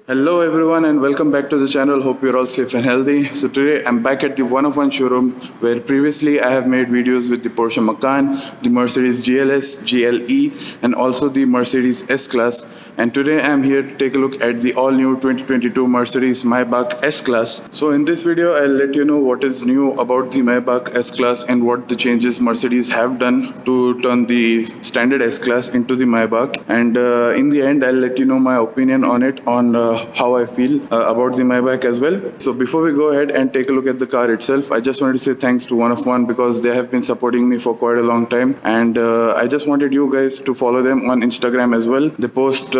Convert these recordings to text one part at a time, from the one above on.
Hello everyone and welcome back to the channel. Hope you're all safe and healthy. So today I'm back at the one of one showroom where previously I have made videos with the Porsche Macan, the Mercedes GLS, GLE and also the Mercedes S-Class. And today I'm here to take a look at the all new 2022 Mercedes-Maybach S-Class. So in this video I'll let you know what is new about the Maybach S-Class and what the changes Mercedes have done to turn the standard S-Class into the Maybach. And in the end I'll let you know my opinion on it, on how I feel about the Maybach as well. So before we go ahead and take a look at the car itself, I just wanted to say thanks to One of One because they have been supporting me for quite a long time, and I just wanted you guys to follow them on Instagram as well. They post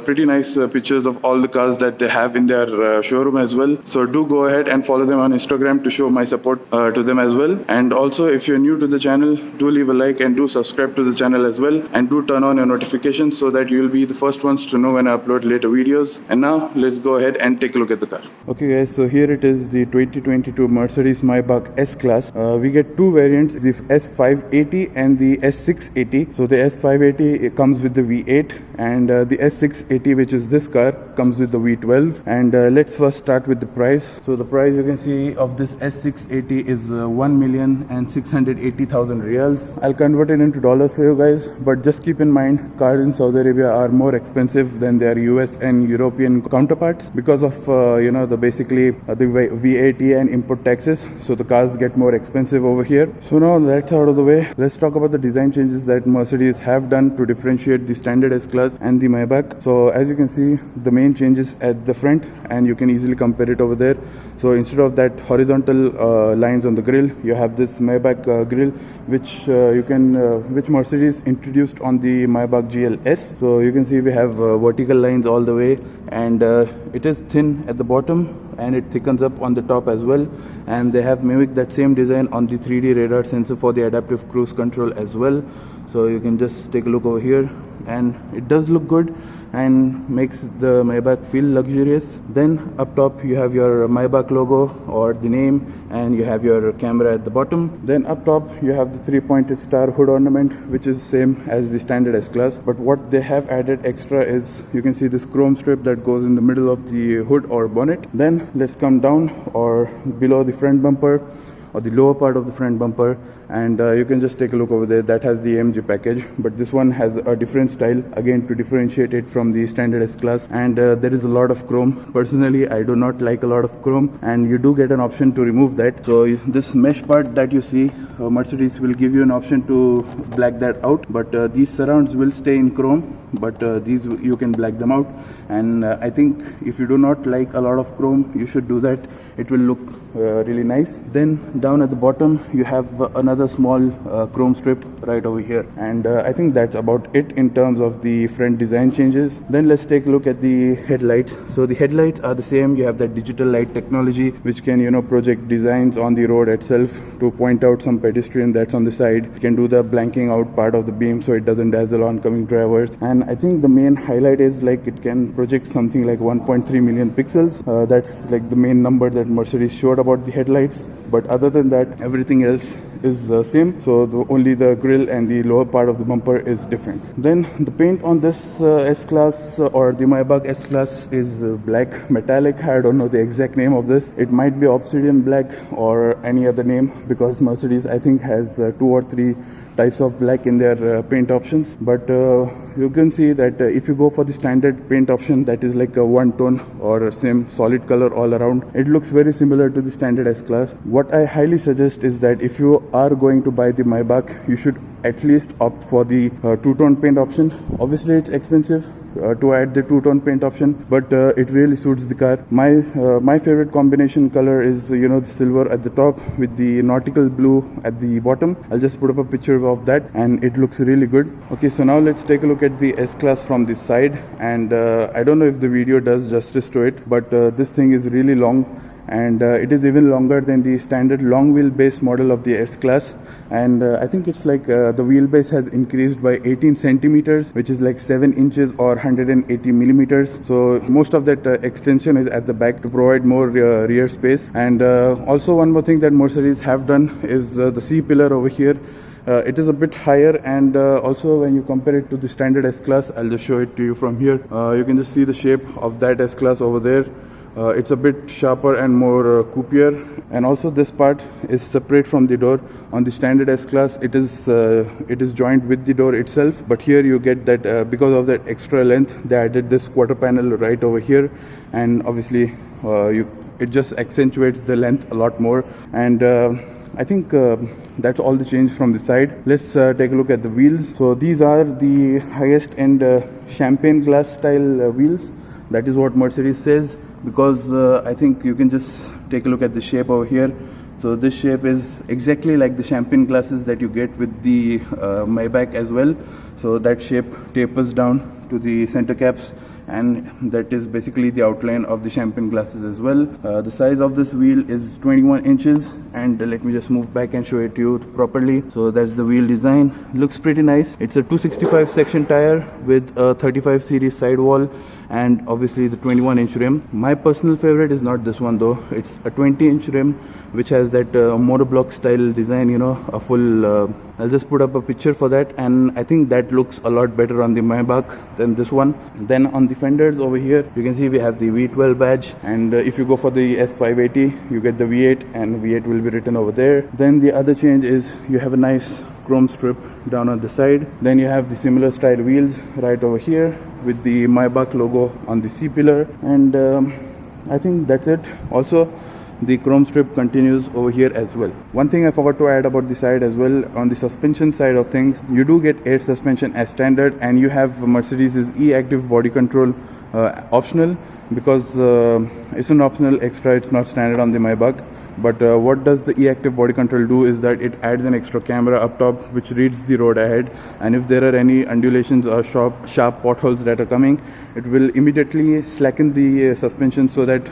pretty nice pictures of all the cars that they have in their showroom as well. So do go ahead and follow them on Instagram to show my support to them as well. And also if you're new to the channel, do leave a like and do subscribe to the channel as well, and do turn on your notifications so that you'll be the first ones to know when I upload later videos. And now let's go ahead and take a look at the car. Okay guys, so here it is, the 2022 Mercedes-Maybach S-Class. We get two variants, the S580 and the S680. So the S580 it comes with the V8 and the S680, which is this car, comes with the V12. And let's first start with the price. So the price you can see of this S680 is 1,680,000 reals. I'll convert it into dollars for you guys, but just keep in mind cars in Saudi Arabia are more expensive than their US and European counterparts because of the basically the VAT and import taxes. So the cars get more expensive over here. So now that's out of the way, let's talk about the design changes that Mercedes have done to differentiate the standard S-Class and the Maybach. So as you can see, the main changes at the front, and you can easily compare it over there. So instead of that horizontal lines on the grille, you have this Maybach grille, which which Mercedes introduced on the Maybach GLS. So you can see we have vertical lines all the way, and it is thin at the bottom and it thickens up on the top as well. And they have mimicked that same design on the 3D radar sensor for the adaptive cruise control as well. So you can just take a look over here, and it does look good and makes the Maybach feel luxurious. Then up top you have your Maybach logo or the name, and you have your camera at the bottom. Then up top you have the 3-pointed star hood ornament, which is same as the standard S-Class, but what they have added extra is you can see this chrome strip that goes in the middle of the hood or bonnet. Then let's come down or below the front bumper, or the lower part of the front bumper, and you can just take a look over there. That has the AMG package, but this one has a different style, again to differentiate it from the standard S-Class. And there is a lot of chrome. Personally, I do not like a lot of chrome, and you do get an option to remove that. So this mesh part that you see, Mercedes will give you an option to black that out, but these surrounds will stay in chrome, but these you can black them out. And I think if you do not like a lot of chrome, you should do that. It will look really nice. Then down at the bottom you have another small chrome strip right over here, and I think that's about it in terms of the front design changes. Then let's take a look at the headlights. So the headlights are the same. You have that digital light technology which can project designs on the road itself to point out some pedestrian that's on the side. You can do the blanking out part of the beam so it doesn't dazzle oncoming drivers. And I think the main highlight is like it can project something like 1.3 million pixels. That's like the main number that Mercedes showed about the headlights, but other than that everything else is same. So only the grille and the lower part of the bumper is different. Then the paint on this S-Class or the Maybach S-Class is black metallic. I don't know the exact name of this. It might be obsidian black or any other name, because Mercedes I think has 2 or 3 types of black in their paint options. But you can see that if you go for the standard paint option, that is like a one tone or same solid color all around, it looks very similar to the standard S-Class. What I highly suggest is that if you are going to buy the Maybach, you should at least opt for the two-tone paint option. Obviously it's expensive to add the two-tone paint option, but it really suits the car. My favorite combination color is the silver at the top with the nautical blue at the bottom. I'll just put up a picture of that, and it looks really good. Okay, so now let's take a look at the S-Class from this side. And I don't know if the video does justice to it, but this thing is really long, and it is even longer than the standard long wheelbase model of the S-Class. And I think it's like the wheelbase has increased by 18 centimeters, which is like 7 inches or 180 millimeters. So most of that extension is at the back to provide more rear space. And also one more thing that Mercedes have done is the C pillar over here It is a bit higher, and also when you compare it to the standard S-Class, I'll just show it to you from here. You can just see the shape of that S-Class over there. It's a bit sharper and more coupier, and also this part is separate from the door. On the standard S-Class, it is joined with the door itself, but here you get that because of that extra length, they added this quarter panel right over here, and obviously it just accentuates the length a lot more. And I think that's all the change from the side. Let's take a look at the wheels. So these are the highest end champagne glass style wheels. That is what Mercedes says, because I think you can just take a look at the shape over here. So this shape is exactly like the champagne glasses that you get with the Maybach as well. So that shape tapers down to the center caps, and that is basically the outline of the champagne glasses as well. The size of this wheel is 21 inches, and let me just move back and show it to you properly. So that's the wheel design. Looks pretty nice. It's a 265 section tire with a 35 series sidewall, and obviously the 21-inch rim. My personal favorite is not this one though. It's a 20-inch rim which has that monoblock style design, you know, a full I'll just put up a picture for that, and I think that looks a lot better on the Maybach than this one. Then on the fenders over here, you can see we have the V12 badge, and if you go for the S580, you get the V8, and V8 will be written over there. Then the other change is you have a nice chrome strip down on the side. Then you have the similar style wheels right over here with the Maybach logo on the C-pillar, and I think that's it. Also, the chrome strip continues over here as well. One thing I forgot to add about the side as well, on the suspension side of things, you do get air suspension as standard, and you have Mercedes' e-active body control optional, because it's an optional extra, it's not standard on the Maybach. But what does the e-active body control do is that it adds an extra camera up top which reads the road ahead, and if there are any undulations or sharp potholes that are coming, it will immediately slacken the suspension so that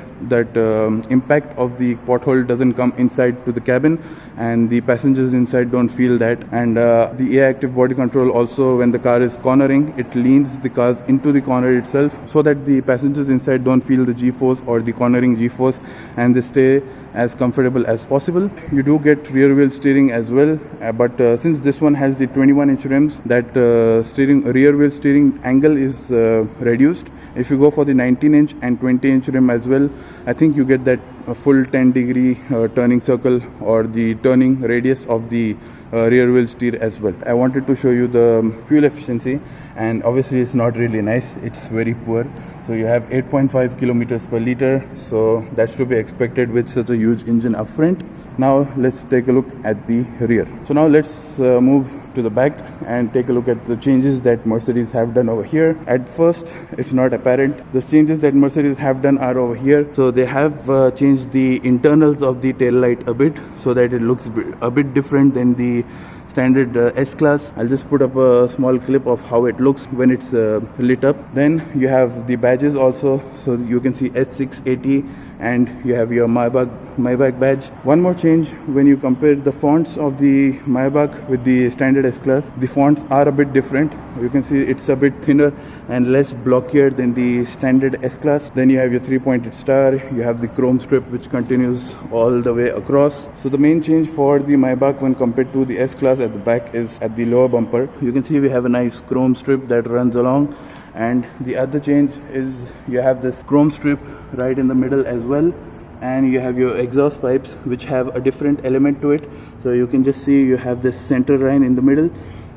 impact of the pothole doesn't come inside to the cabin, and the passengers inside don't feel that. And the e-active body control also, when the car is cornering, it leans the cars into the corner itself so that the passengers inside don't feel the G-force or the cornering G-force, and they stay as comfortable as possible. You do get rear wheel steering as well, but since this one has the 21-inch rims, that rear wheel steering angle is reduced. If you go for the 19-inch and 20-inch rim as well, I think you get that full 10-degree turning circle, or the turning radius of the rear wheel steer as well. I wanted to show you the fuel efficiency, and obviously it's not really nice, it's very poor. So you have 8.5 kilometers per liter, so that's to be expected with such a huge engine up front. Now let's take a look at the rear. So now let's move to the back and take a look at the changes that Mercedes have done over here. At first it's not apparent. The changes that Mercedes have done are over here. So they have changed the internals of the tail light a bit so that it looks a bit different than the standard S-Class. I'll just put up a small clip of how it looks when it's lit up. Then you have the badges also, so you can see S680, and you have your Maybach badge. One more change, when you compare the fonts of the Maybach with the standard S-Class, the fonts are a bit different. You can see it's a bit thinner and less blockier than the standard S-Class. Then you have your 3-pointed star, you have the chrome strip which continues all the way across. So the main change for the Maybach when compared to the S-Class at the back is at the lower bumper. You can see we have a nice chrome strip that runs along, and the other change is you have this chrome strip right in the middle as well, and you have your exhaust pipes which have a different element to it. So you can just see you have this center line in the middle.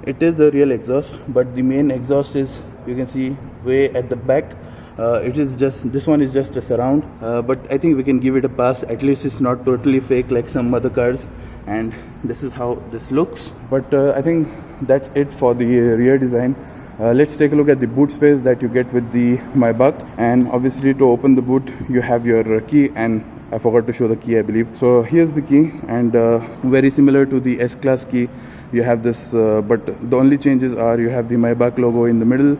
It is the real exhaust, but the main exhaust is, you can see, way at the back. This one is just a surround, but I think we can give it a pass. At least it's not totally fake like some other cars, and this is how this looks. But I think that's it for the rear design. Let's take a look at the boot space that you get with the Maybach. And obviously to open the boot you have your key, and I forgot to show the key, I believe. So here's the key, and very similar to the S-Class key, you have this, but the only changes are you have the Maybach logo in the middle,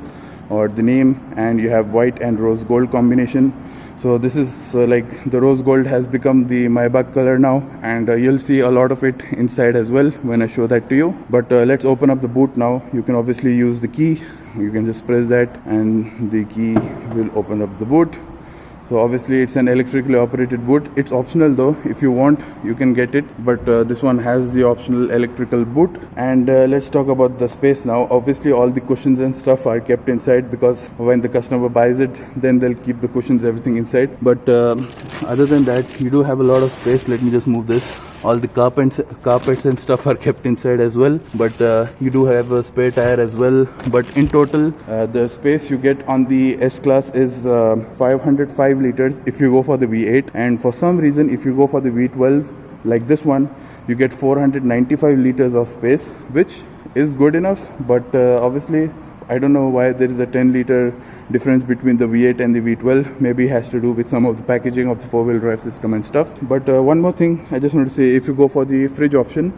or the name, and you have white and rose gold combination. So this is like the rose gold has become the Maybach color now, and you'll see a lot of it inside as well when I show that to you. But let's open up the boot now. You can obviously use the key. You can just press that and the key will open up the boot. So obviously it's an electrically operated boot. It's optional though. If you want, you can get it, but this one has the optional electrical boot. And let's talk about the space now. Obviously all the cushions and stuff are kept inside, because when the customer buys it, then they'll keep the cushions, everything inside. But other than that, you do have a lot of space. Let me just move this. All the carpets and stuff are kept inside as well, but you do have a spare tire as well. But in total, the space you get on the S-Class is 505 liters if you go for the V8, and for some reason if you go for the V12 like this one, you get 495 liters of space, which is good enough. But obviously I don't know why there is a 10-liter difference between the V8 and the V12. Maybe it has to do with some of the packaging of the four-wheel drive system and stuff. But one more thing I just want to say, if you go for the fridge option,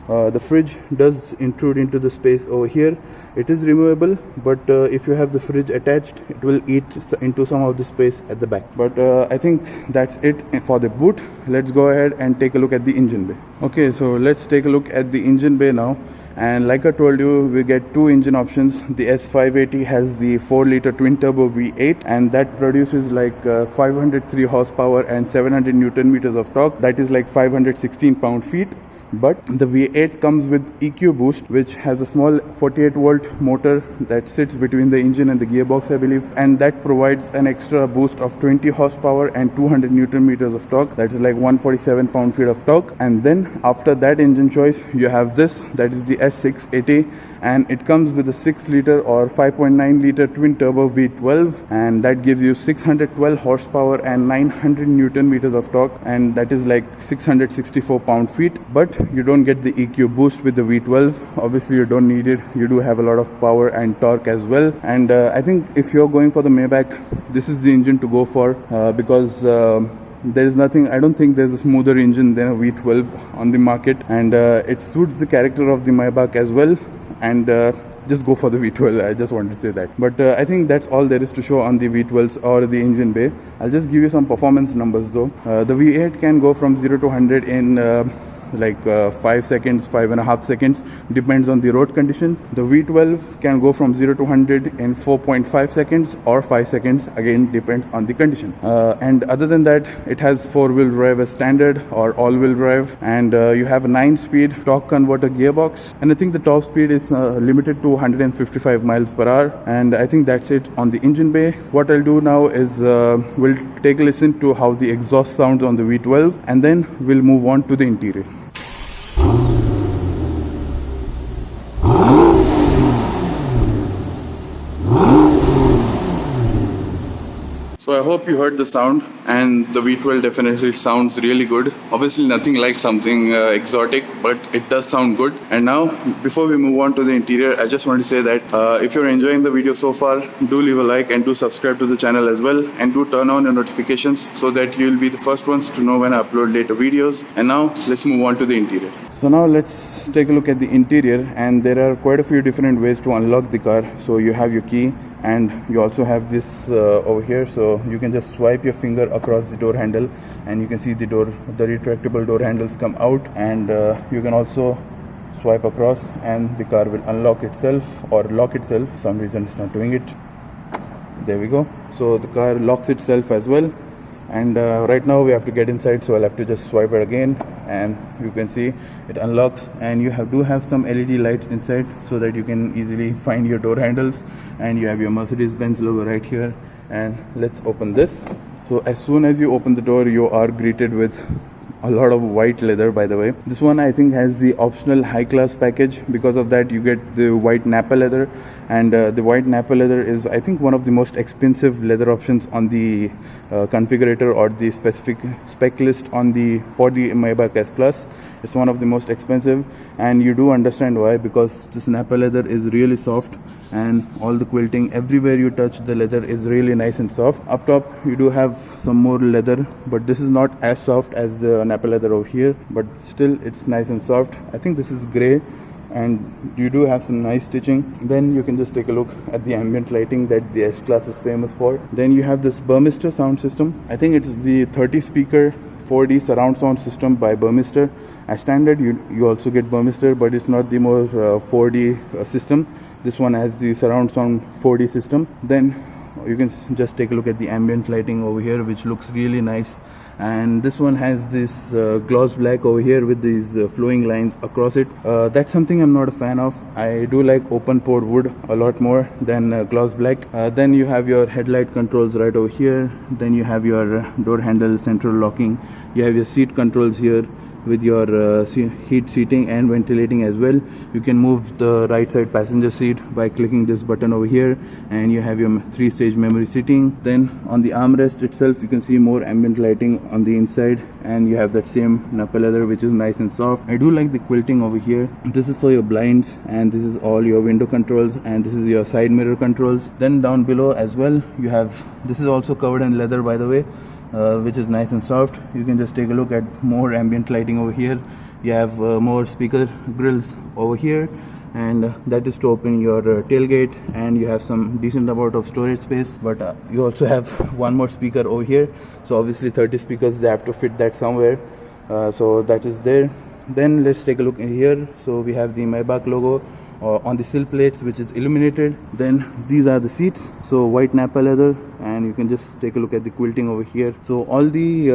the fridge does intrude into the space over here. It is removable, but if you have the fridge attached, it will eat into some of the space at the back. But I think that's it for the boot. Let's go ahead and take a look at the engine bay. Okay, so let's take a look at the engine bay now. And like I told you, we get two engine options. The S580 has the 4-liter twin-turbo V8, and that produces like 503 horsepower and 700 Newton meters of torque. That is like 516 pound-feet. But the V8 comes with EQ boost, which has a small 48 volt motor that sits between the engine and the gearbox, I believe, and that provides an extra boost of 20 horsepower and 200 Newton meters of torque. That is like 147 pound-feet of torque. And then after that engine choice, you have this, that is the S680, and it comes with a 6-liter or 5.9 liter twin turbo V12, and that gives you 612 horsepower and 900 Newton meters of torque, and that is like 664 pound-feet. But you don't get the EQ boost with the V12. Obviously you don't need it. You do have a lot of power and torque as well. And I think if you're going for the Maybach, this is the engine to go for, because there is nothing, I don't think there's a smoother engine than a V12 on the market, and it suits the character of the Maybach as well. And just go for the V12. I just wanted to say that. But I think that's all there is to show on the V12s or the engine bay. I'll just give you some performance numbers though. The V8 can go from 0 to 100 in like 5 seconds, 5.5 seconds, depends on the road condition. The V12 can go from 0 to 100 in 4.5 seconds or 5 seconds, again depends on the condition. And other than that, it has 4-wheel drive as standard or all-wheel drive, and you have a 9-speed torque converter gearbox, and I think the top speed is limited to 155 miles per hour. And I think that's it on the engine bay. What I'll do now is we'll take a listen to how the exhaust sounds on the V12, and then we'll move on to the interior. So I hope you heard the sound, and the V12 definitely sounds really good. Obviously nothing like something exotic, but it does sound good. And now, before we move on to the interior, I just want to say that if you're enjoying the video so far, do leave a like and do subscribe to the channel as well, and do turn on your notifications so that you'll be the first ones to know when I upload later videos. And now let's move on to the interior. So now let's take a look at the interior, and there are quite a few different ways to unlock the car. So you have your key, and you also have this over here, so you can just swipe your finger across the door handle, and you can see the retractable door handles come out, and you can also swipe across and the car will unlock itself or lock itself. For some reason it's not doing it. There we go. So the car locks itself as well. And right now we have to get inside, so I'll have to just swipe it again, and you can see it unlocks. And you do have some LED lights inside so that you can easily find your door handles, and you have your Mercedes-Benz logo right here. And let's open this. So as soon as you open the door, you are greeted with a lot of white leather. By the way, this one I think has the optional high class package. Because of that, you get the white Napa leather, and the white Napa leather is, I think, one of the most expensive leather options on the configurator or the specific spec list for the Maybach S-Class. It's one of the most expensive, and you do understand why, because this Napa leather is really soft, and all the quilting, everywhere you touch the leather is really nice and soft. Up top you do have some more leather, but this is not as soft as the Napa leather over here, but still it's nice and soft. I think this is grey, and you do have some nice stitching. Then you can just take a look at the ambient lighting that the S-Class is famous for. Then you have this Burmester sound system. I think it's the 30 speaker 4D surround sound system by Burmester. As standard, you also get Burmester, but it's not the more 4D system. This one has the surround sound 4D system. Then you can just take a look at the ambient lighting over here, which looks really nice. And this one has this gloss black over here with these flowing lines across it. That's something I'm not a fan of. I do like open pore wood a lot more than gloss black. Then you have your headlight controls right over here. Then you have your door handle central locking. You have your seat controls here with your heat seating and ventilating as well. You can move the right side passenger seat by clicking this button over here, and you have your 3-stage memory seating. Then on the armrest itself, you can see more ambient lighting on the inside, and you have that same nappa leather, which is nice and soft. I do like the quilting over here. This is for your blinds, and this is all your window controls, and this is your side mirror controls. Then down below as well, you have, this is also covered in leather, by the way, which is nice and soft. You can just take a look at more ambient lighting over here. You have more speaker grills over here, and that is to open your tailgate, and you have some decent amount of storage space. But you also have one more speaker over here, so obviously 30 speakers, they have to fit that somewhere, so that is there. Then let's take a look here. So we have the Maybach logo on the sill plates, which is illuminated. Then these are the seats, so white nappa leather, and you can just take a look at the quilting over here. So all the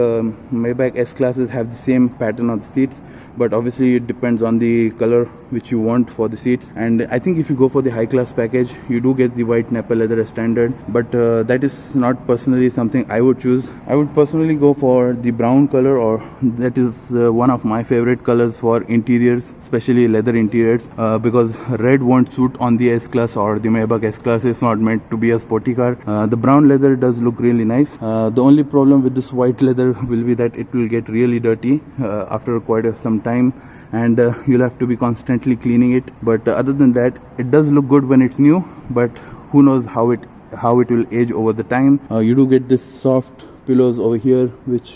Maybach S classes have the same pattern on the seats, but obviously it depends on the color which you want for the seats. And I think if you go for the high class package, you do get the white nappa leather as standard, but that is not personally something I would choose. I would personally go for the brown color, or that is one of my favorite colors for interiors, especially leather interiors, because red won't suit on the S class or the Maybach S class. It's not meant to be a sporty car. The brown leather does look really nice. The only problem with this white leather will be that it will get really dirty after quite some time, and you'll have to be constantly cleaning it. But other than that, it does look good when it's new, but who knows how it will age over the time. You do get this soft pillows over here, which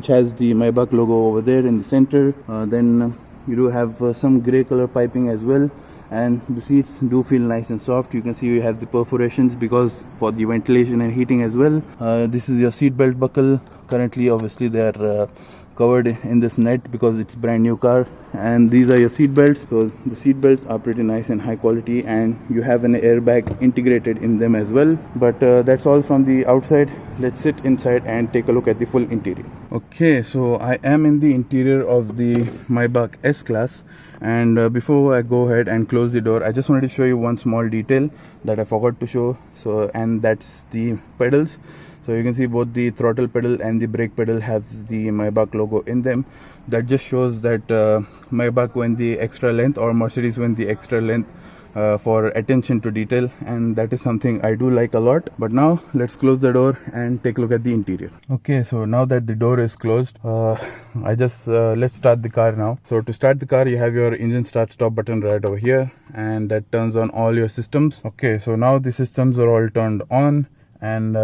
has the Maybach logo over there in the center. Then you do have some gray color piping as well, and the seats do feel nice and soft. You can see you have the perforations because for the ventilation and heating as well. This is your seat belt buckle. Currently obviously they are covered in this net because it's brand new car, and these are your seat belts. So the seat belts are pretty nice and high quality, and you have an airbag integrated in them as well. But that's all from the outside. Let's sit inside and take a look at the full interior. Okay, so I am in the interior of the Maybach S class, and before I go ahead and close the door, I just wanted to show you one small detail that I forgot to show. So, and that's the pedals. So you can see both the throttle pedal and the brake pedal have the Maybach logo in them. That just shows that Maybach went the extra length, or Mercedes went the extra length for attention to detail, and that is something I do like a lot. But now let's close the door and take a look at the interior. Okay, so now that the door is closed, let's start the car now. So to start the car, you have your engine start stop button right over here, and that turns on all your systems. Okay, so now the systems are all turned on, and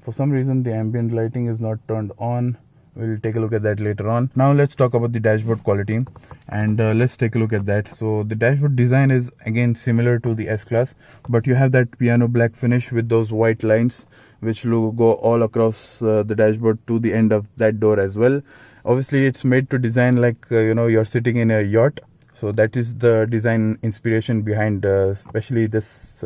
for some reason the ambient lighting is not turned on. We'll take a look at that later on. Now let's talk about the dashboard quality, and let's take a look at that. So the dashboard design is again similar to the S class, but you have that piano black finish with those white lines which will go all across the dashboard to the end of that door as well. Obviously it's made to design like you're sitting in a yacht, so that is the design inspiration behind especially this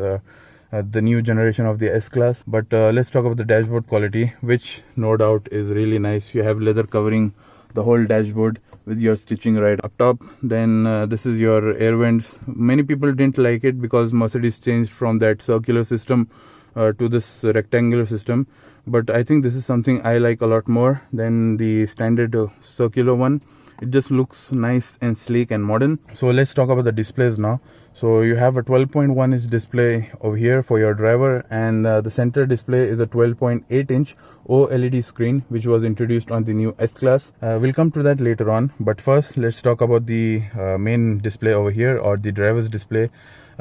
the new generation of the S class. But let's talk about the dashboard quality, which no doubt is really nice. You have leather covering the whole dashboard with your stitching right up top. Then this is your air vents. Many people didn't like it because Mercedes changed from that circular system to this rectangular system, but I think this is something I like a lot more than the standard circular one. It just looks nice and sleek and modern. So let's talk about the displays now. So you have a 12.1 inch display over here for your driver, and the center display is a 12.8 inch OLED screen which was introduced on the new S class. We'll come to that later on, but first let's talk about the main display over here, or the driver's display.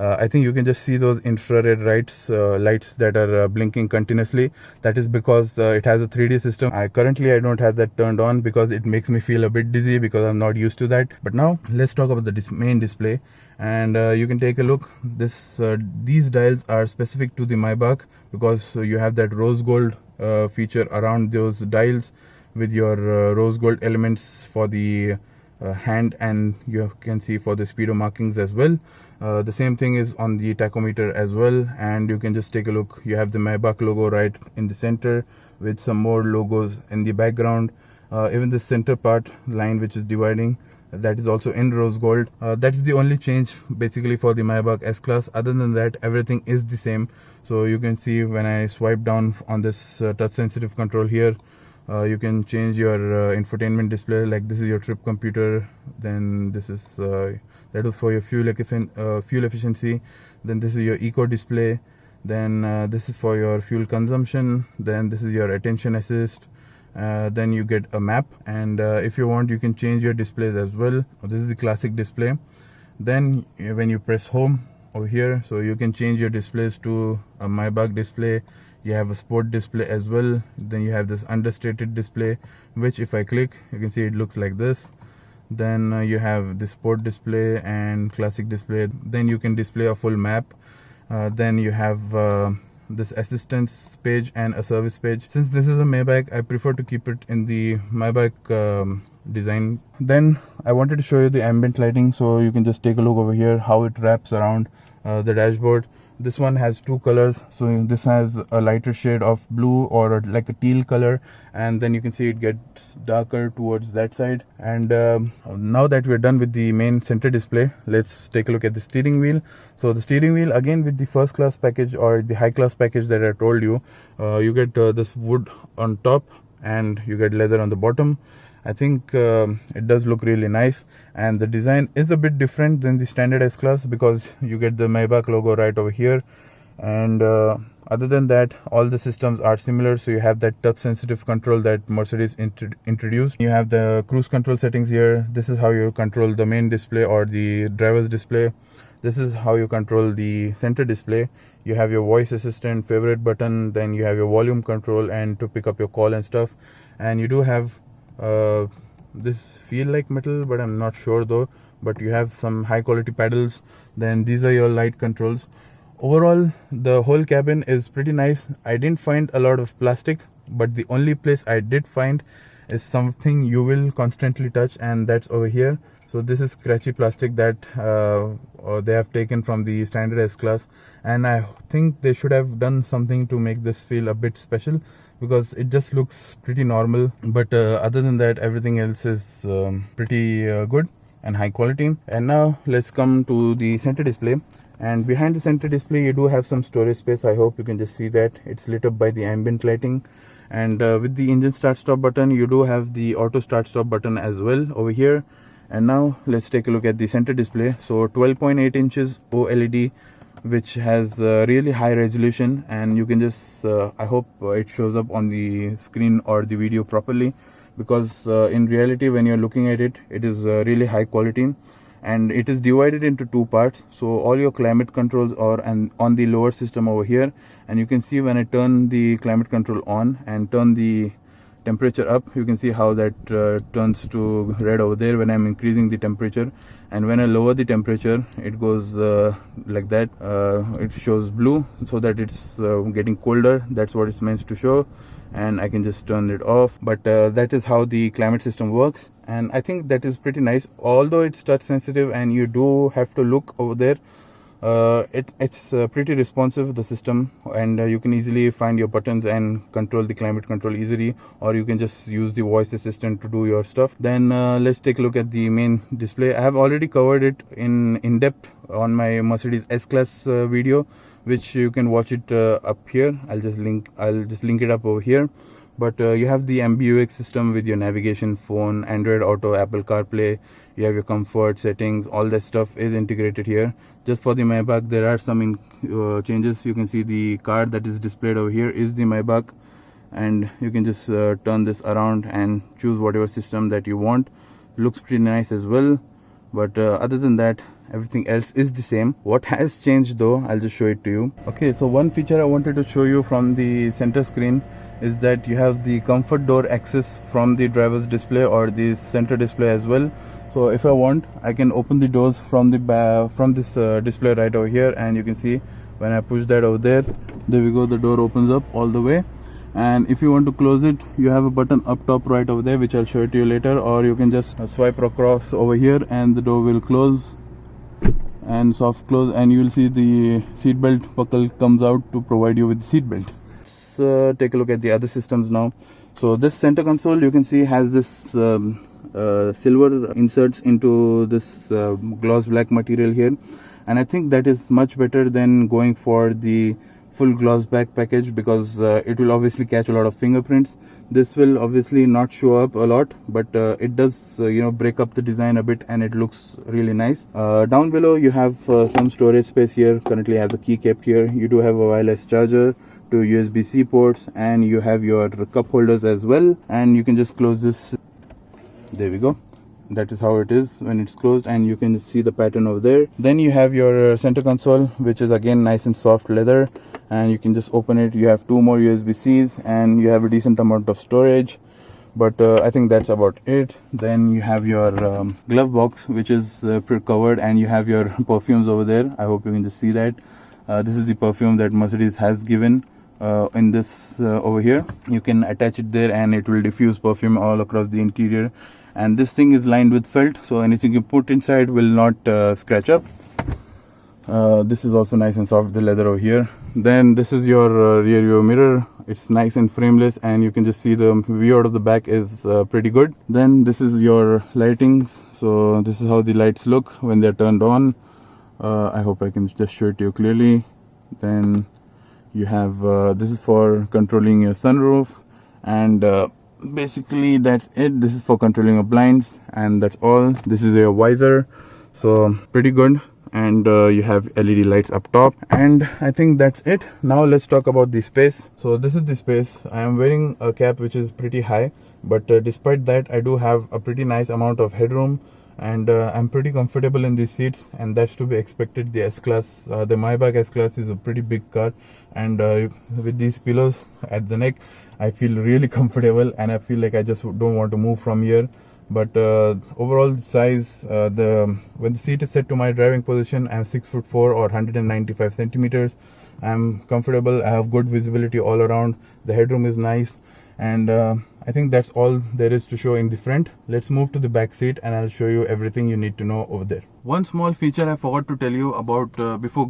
I think you can just see those infrared lights that are blinking continuously. That is because it has a 3D system. Currently I don't have that turned on because it makes me feel a bit dizzy because I'm not used to that. But now let's talk about the main display, and you can take a look. These dials are specific to the Maybach because you have that rose gold feature around those dials with your rose gold elements for the hand, and you can see for the speedo markings as well. The same thing is on the tachometer as well, and you can just take a look. You have the Maybach logo right in the center with some more logos in the background. Even the center part line which is dividing, that is also in rose gold. That is the only change basically for the Maybach S-Class. Other than that, everything is the same. So you can see when I swipe down on this touch sensitive control here, you can change your infotainment display. Like this is your trip computer, then this is that is for your fuel efficiency, then this is your eco display, then this is for your fuel consumption, then this is your attention assist, then you get a map, and if you want you can change your displays as well. This is the classic display. Then when you press home over here, so you can change your displays to a Maybach display. You have a sport display as well. Then you have this understated display, which if I click you can see it looks like this. Then you have the sport display and classic display. Then you can display a full map. Then you have this assistance page and a service page. Since this is a Maybach, I prefer to keep it in the Maybach design. Then I wanted to show you the ambient lighting, so you can just take a look over here how it wraps around the dashboard. This one has two colors, so this has a lighter shade of blue or like a teal color, and then you can see it gets darker towards that side. And now that we're done with the main center display, let's take a look at the steering wheel. So the steering wheel, again with the first class package or the high class package that I told you, you get this wood on top and you get leather on the bottom. I think it does look really nice, and the design is a bit different than the standard S-Class because you get the Maybach logo right over here. And other than that, all the systems are similar. So you have that touch sensitive control that Mercedes introduced. You have the cruise control settings here. This is how you control the main display or the driver's display. This is how you control the center display. You have your voice assistant, favorite button, then you have your volume control and to pick up your call and stuff. And you do have this feel like metal, but I'm not sure though. But you have some high quality pedals. Then these are your light controls. Overall, the whole cabin is pretty nice. I didn't find a lot of plastic, but the only place I did find is something you will constantly touch, and that's over here. So this is scratchy plastic that they have taken from the standard S-Class, and I think they should have done something to make this feel a bit special, because it just looks pretty normal. But other than that, everything else is pretty good and high quality. And now let's come to the center display. And behind the center display you do have some storage space. I hope you can just see that it's lit up by the ambient lighting. And with the engine start stop button, you do have the auto start stop button as well over here. And now let's take a look at the center display. So 12.8 inches OLED, which has really high resolution, and you can just I hope it shows up on the screen or the video properly, because in reality when you're looking at it, it is really high quality, and it is divided into two parts. So all your climate controls are on the lower system over here, and you can see when I turn the climate control on and turn the temperature up, you can see how that turns to red over there when I'm increasing the temperature, and when I lower the temperature it goes like that. It shows blue, so that it's getting colder. That's what it's meant to show, and I can just turn it off. But that is how the climate system works, and I think that is pretty nice. Although it's touch sensitive and you do have to look over there, it's pretty responsive, the system, and you can easily find your buttons and control the climate control easily, or you can just use the voice assistant to do your stuff. Then let's take a look at the main display. I have already covered it in depth on my Mercedes S-Class video, which you can watch it up here. I'll just link it up over here. But you have the MBUX system with your navigation, phone, Android Auto, Apple CarPlay. You have your comfort settings. All that stuff is integrated here. Just for the Maybach, there are some changes. You can see the card that is displayed over here is the Maybach, and you can just turn this around and choose whatever system that you want. Looks pretty nice as well. But other than that, everything else is the same. What has changed though, I'll just show it to you. Okay, so one feature I wanted to show you from the center screen is that you have the comfort door access from the driver's display or the center display as well. So if I want, I can open the doors from this display right over here, and you can see when I push that over there we go, the door opens up all the way. And if you want to close it, you have a button up top right over there, which I'll show it to you later, or you can just swipe across over here and the door will close. and soft close, and you will see the seat belt buckle comes out to provide you with the seat belt. Let's take a look at the other systems now. So this center console, you can see, has this silver inserts into this gloss black material here, and I think that is much better than going for the full gloss black package, because it will obviously catch a lot of fingerprints. This will obviously not show up a lot, but it does break up the design a bit, and it looks really nice. Down below you have some storage space here. Currently I have the key kept here. You do have a wireless charger, two USB-C ports, and you have your cup holders as well, and you can just close this. There we go. That is how it is when it's closed, and you can see the pattern over there. Then you have your center console, which is again nice and soft leather, and you can just open it. You have two more USB-Cs, and you have a decent amount of storage, but I think that's about it. Then you have your glove box, which is covered, and you have your perfumes over there. I hope you can just see that. This is the perfume that Mercedes has given in this over here. You can attach it there, and it will diffuse perfume all across the interior. And this thing is lined with felt, so anything you put inside will not scratch up. This is also nice and soft, the leather over here. Then this is your rear view mirror. It's nice and frameless, and you can just see the view out of the back is pretty good. Then this is your lightings. So this is how the lights look when they're turned on. I hope I can just show it to you clearly. Then you have this is for controlling your sunroof, and basically that's it. This is for controlling your blinds, and that's all. This is your visor, so pretty good. And you have LED lights up top, and I think that's it. Now let's talk about the space. So this is the space. I am wearing a cap which is pretty high, but despite that I do have a pretty nice amount of headroom, and I'm pretty comfortable in these seats, and that's to be expected. The S-Class, the Maybach S-Class is a pretty big car, and with these pillows at the neck, I feel really comfortable, and I feel like I just don't want to move from here. But overall size, when the seat is set to my driving position, I'm 6'4" or 195 centimeters. I'm comfortable. I have good visibility all around. The headroom is nice, and I think that's all there is to show in the front. Let's move to the back seat, and I'll show you everything you need to know over there. One small feature I forgot to tell you about before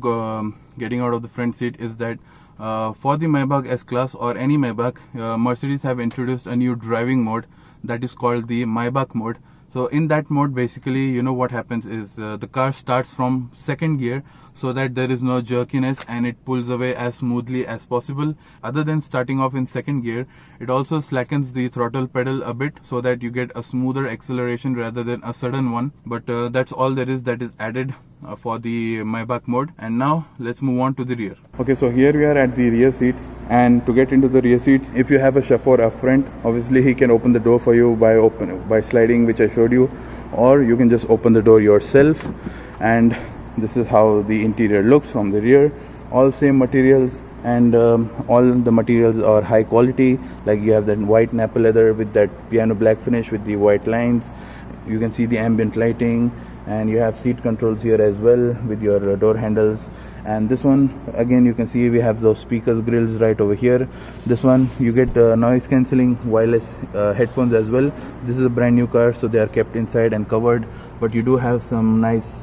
getting out of the front seat is that for the Maybach S-Class or any Maybach, Mercedes have introduced a new driving mode that is called the Maybach mode. So in that mode, basically, what happens is the car starts from second gear, so that there is no jerkiness, and it pulls away as smoothly as possible. Other than starting off in second gear, it also slackens the throttle pedal a bit, so that you get a smoother acceleration rather than a sudden one. But that's all there is that is added for the Maybach mode. And now let's move on to the rear. Okay, so here we are at the rear seats, and to get into the rear seats, if you have a chauffeur up front, obviously he can open the door for you by sliding, which I showed you, or you can just open the door yourself. And this is how the interior looks from the rear. All same materials, and all the materials are high quality. Like you have that white Napa leather with that piano black finish with the white lines. You can see the ambient lighting, and you have seat controls here as well with your door handles. And this one, again, you can see we have those speakers grills right over here. This one, you get noise cancelling wireless headphones as well. This is a brand new car, so they are kept inside and covered, but you do have some nice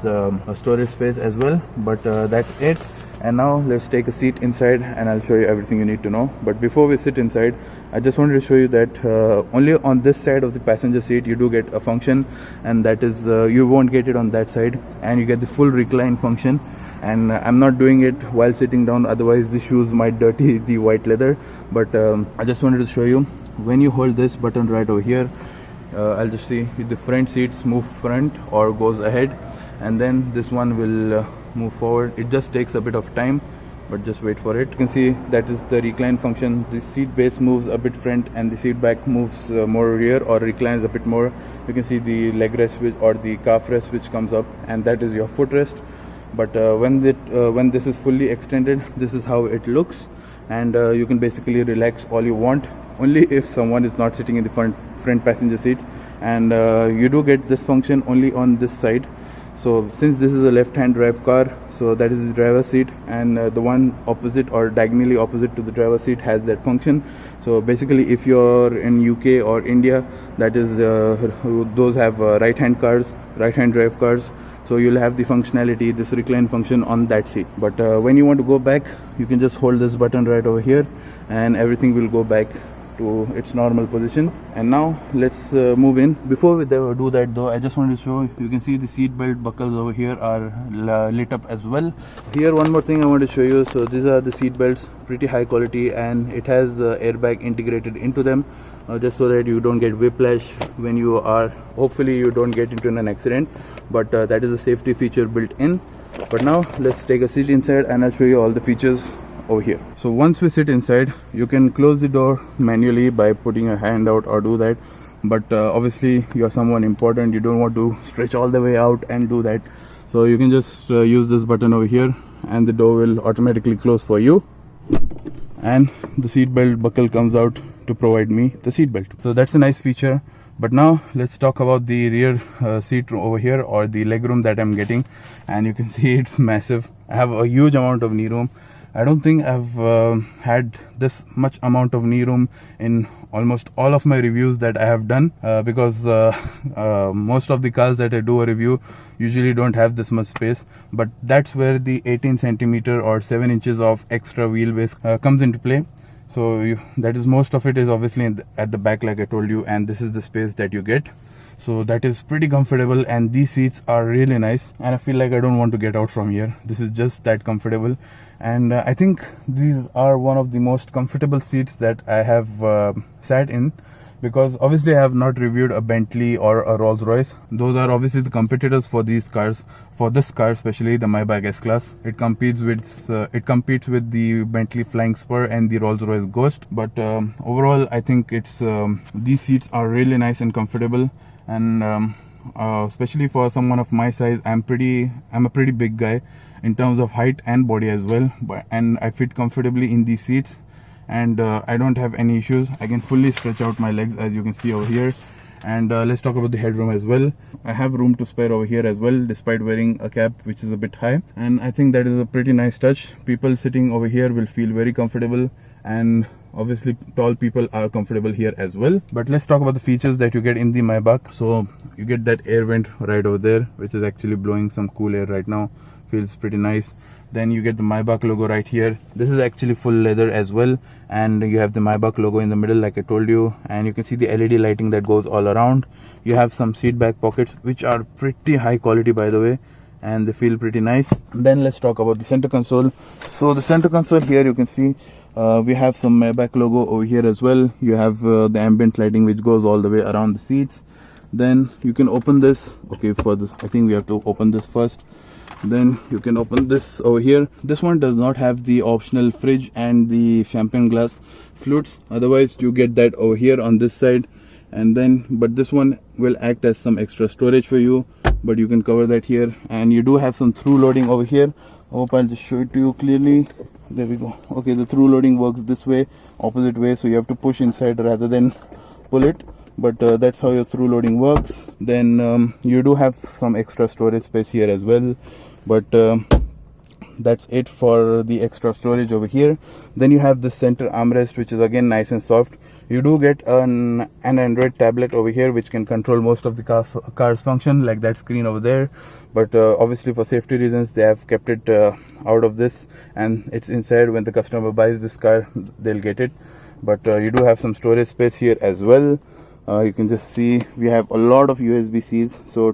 storage space as well. But that's it. And now let's take a seat inside, and I'll show you everything you need to know. But before we sit inside, I just wanted to show you that only on this side of the passenger seat you do get a function, and that is you won't get it on that side. And you get the full recline function, and I'm not doing it while sitting down, otherwise the shoes might dirty the white leather. But I just wanted to show you, when you hold this button right over here, I'll just see if the front seats move front or goes ahead, and then this one will move forward. It just takes a bit of time, but just wait for it. You can see that is the recline function. The seat base moves a bit front, and the seat back moves more rear or reclines a bit more. You can see the leg rest or the calf rest which comes up, and that is your footrest. But when this is fully extended, this is how it looks, and you can basically relax all you want, only if someone is not sitting in the front passenger seats. And you do get this function only on this side. So since this is a left-hand drive car, so that is the driver's seat, and the one opposite or diagonally opposite to the driver's seat has that function. So basically, if you're in UK or India, that is those have right-hand drive cars, so you'll have the functionality, this recline function on that seat. But when you want to go back, you can just hold this button right over here and everything will go back to its normal position. And now let's move in. Before we do that though, I just want to show, you can see the seat belt buckles over here are lit up as well. Here one more thing I want to show you. So these are the seat belts, pretty high quality, and it has airbag integrated into them, just so that you don't get whiplash when you are, hopefully you don't get into an accident, but that is a safety feature built in. But now let's take a seat inside and I'll show you all the features over here. So once we sit inside, you can close the door manually by putting a hand out or do that, but obviously you're someone important, you don't want to stretch all the way out and do that, so you can just use this button over here and the door will automatically close for you, and the seat belt buckle comes out to provide me the seat belt. So that's a nice feature. But now let's talk about the rear seat over here, or the legroom that I'm getting, and you can see it's massive. I have a huge amount of knee room. I don't think I've had this much amount of knee room in almost all of my reviews that I have done, because most of the cars that I do a review usually don't have this much space, but that's where the 18 centimeter or 7 inches of extra wheelbase comes into play. So that is, most of it is obviously at the back, like I told you, and this is the space that you get. So that is pretty comfortable, and these seats are really nice, and I feel like I don't want to get out from here. This is just that comfortable, and I think these are one of the most comfortable seats that I have sat in, because obviously I have not reviewed a Bentley or a Rolls-Royce. Those are obviously the competitors for these cars. For this car especially, the Maybach S-Class, it competes with the Bentley Flying Spur and the Rolls-Royce Ghost. But overall, I think it's these seats are really nice and comfortable, and especially for someone of my size, I'm a pretty big guy in terms of height and body as well, and I fit comfortably in these seats, and I don't have any issues. I can fully stretch out my legs, as you can see over here. And let's talk about the headroom as well. I have room to spare over here as well, despite wearing a cap which is a bit high, and I think that is a pretty nice touch. People sitting over here will feel very comfortable, and obviously tall people are comfortable here as well. But let's talk about the features that you get in the Maybach. So you get that air vent right over there, which is actually blowing some cool air right now. Feels pretty nice. Then you get the Maybach logo right here. This is actually full leather as well, and you have the Maybach logo in the middle, like I told you, and you can see the LED lighting that goes all around. You have some seat back pockets which are pretty high quality, by the way, and they feel pretty nice. Then let's talk about the center console. So the center console here, you can see we have some Maybach logo over here as well. You have the ambient lighting which goes all the way around the seats. Then you can open this. Okay, for this I think we have to open this first. Then you can open this over here. This one does not have the optional fridge and the champagne glass flutes, otherwise you get that over here on this side. And then, but this one will act as some extra storage for you, but you can cover that here. And you do have some through loading over here. Hope I'll just show it to you clearly. There we go. Okay, the through loading works this way, opposite way, so you have to push inside rather than pull it, but that's how your through loading works. Then you do have some extra storage space here as well, but that's it for the extra storage over here. Then you have this center armrest, which is again nice and soft. You do get an Android tablet over here which can control most of the car's function, like that screen over there, but obviously for safety reasons they have kept it out of this, and it's inside. When the customer buys this car, they'll get it. But you do have some storage space here as well. You can just see we have a lot of USB-Cs. So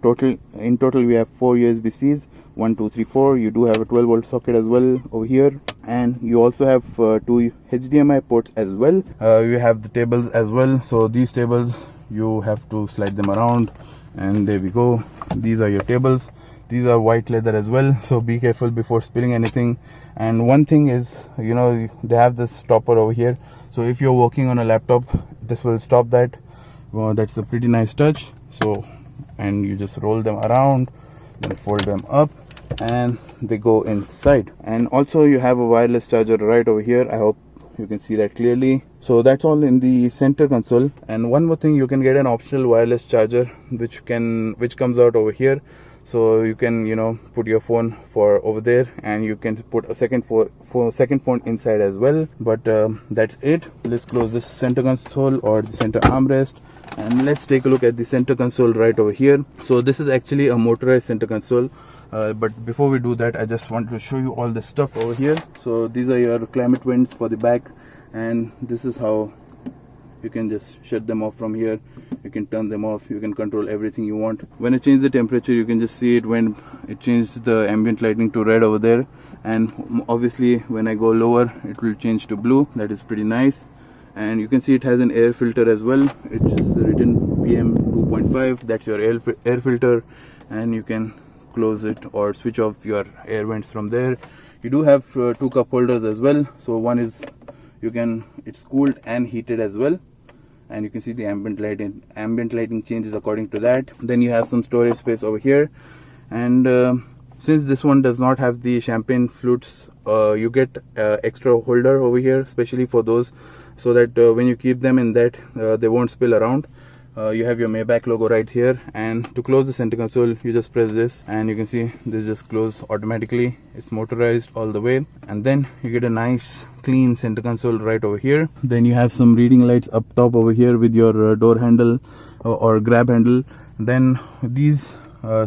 in total we have 4 USB-Cs, 1 2 3 4. You do have a 12-volt socket as well over here, and you also have 2 HDMI ports as well. You have the tables as well. So these tables, you have to slide them around, and there we go. These are your tables. These are white leather as well, so be careful before spilling anything. And one thing is, you know, they have this stopper over here, so if you're working on a laptop, this will stop that. Well, that's a pretty nice touch. So, and you just roll them around, then fold them up, and they go inside. And also you have a wireless charger right over here. I hope you can see that clearly. So that's all in the center console. And one more thing, you can get an optional wireless charger which comes out over here. So you can, you know, put your phone for over there, and you can put a second phone inside as well. But that's it. Let's close this center console or the center armrest, And let's take a look at the center console right over here. So this is actually a motorized center console. But before we do that, I just want to show you all the stuff over here. So these are your climate vents for the back, and this is how you can just shut them off from here. You can turn them off, you can control everything you want. When I change the temperature, you can just see it when it changed the ambient lighting to red over there, and obviously when I go lower it will change to blue. That is pretty nice. And you can see it has an air filter as well. It's written PM 2.5. that's your air filter, and you can close it or switch off your air vents from there. You do have two cup holders as well. So one is it's cooled and heated as well, and you can see the ambient lighting changes according to that. Then you have some storage space over here, and since this one does not have the champagne flutes, you get extra holder over here, especially for those, so that when you keep them in that, they won't spill around. You have your Maybach logo right here, and to close the center console you just press this, and you can see this just closes automatically. It's motorized all the way, and then you get a nice clean center console right over here. Then you have some reading lights up top over here with your door handle or grab handle. Then these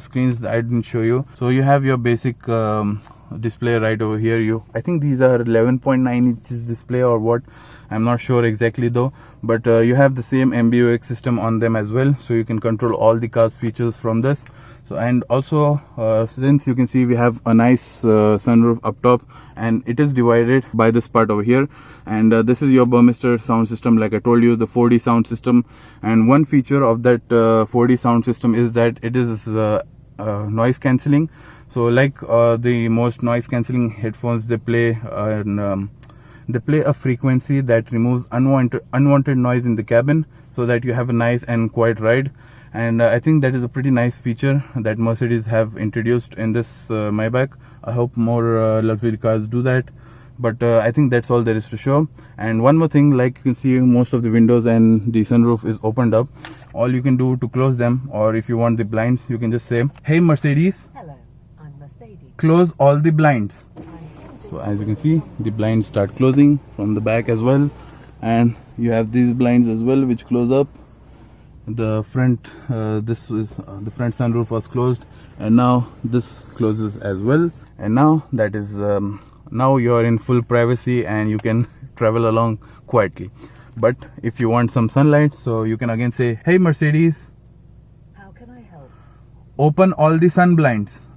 screens that I didn't show you, so you have your basic display right over here. I think these are 11.9 inches display or what, I'm not sure exactly though, but you have the same MBUX system on them as well, so you can control all the car's features from this. So, and also since you can see we have a nice sunroof up top, and it is divided by this part over here, and this is your Burmester sound system, like I told you, the 4D sound system. And one feature of that 4D sound system is that it is noise cancelling. So like the most noise cancelling headphones, they play a frequency that removes unwanted noise in the cabin, so that you have a nice and quiet ride. And I think that is a pretty nice feature that Mercedes have introduced in this Maybach. I hope more luxury cars do that, but I think that's all there is to show. And one more thing, like you can see, most of the windows and the sunroof is opened up. All you can do to close them, or if you want the blinds, you can just say, "Hey Mercedes, hello, I'm Mercedes, close all the blinds." So as you can see, the blinds start closing from the back as well, and you have these blinds as well which close up. The front the front sunroof was closed, and now this closes as well. And now that is now you are in full privacy and you can travel along quietly. But if you want some sunlight, so you can again say, "Hey Mercedes, how can I help? Open all the sun blinds."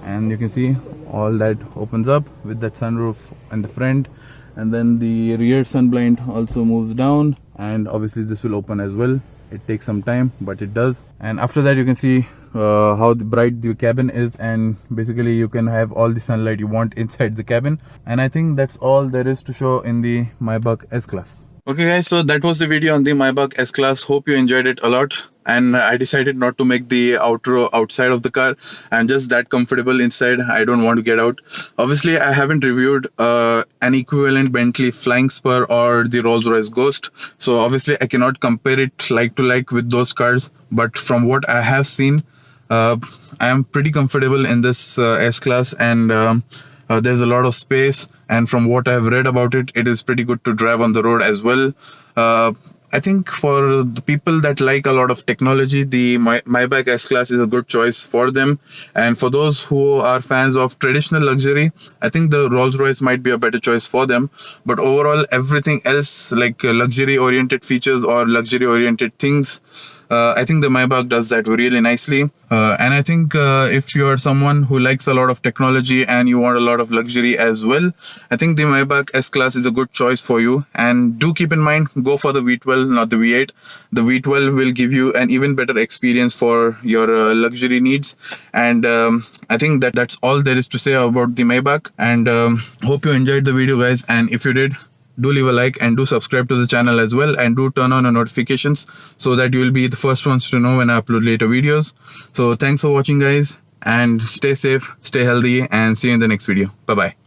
And you can see all that opens up with that sunroof in the front, and then the rear sun blind also moves down, and obviously this will open as well. It takes some time, but it does. And after that you can see how bright the cabin is, and basically you can have all the sunlight you want inside the cabin. And I think that's all there is to show in the Maybach S-Class. Okay guys, so that was the video on the Maybach S-Class. Hope you enjoyed it a lot. And I decided not to make the outro outside of the car. I'm just that comfortable inside. I don't want to get out. Obviously, I haven't reviewed an equivalent Bentley Flying Spur or the Rolls-Royce Ghost. So obviously, I cannot compare it like to like with those cars. But from what I have seen, I am pretty comfortable in this S-Class, and there's a lot of space. And from what I've read about it, it is pretty good to drive on the road as well. I think for the people that like a lot of technology, the Maybach S-Class is a good choice for them. And for those who are fans of traditional luxury, I think the Rolls-Royce might be a better choice for them. But overall, everything else like luxury-oriented features or luxury-oriented things, I think the Maybach does that really nicely. And I think if you are someone who likes a lot of technology and you want a lot of luxury as well, I think the Maybach S-Class is a good choice for you. And do keep in mind, go for the V12, not the V8. The V12 will give you an even better experience for your luxury needs. And I think that's all there is to say about the Maybach. And hope you enjoyed the video, guys. And if you did, do leave a like and do subscribe to the channel as well, and do turn on the notifications so that you will be the first ones to know when I upload later videos. So thanks for watching, guys, and stay safe, stay healthy, and see you in the next video. Bye bye.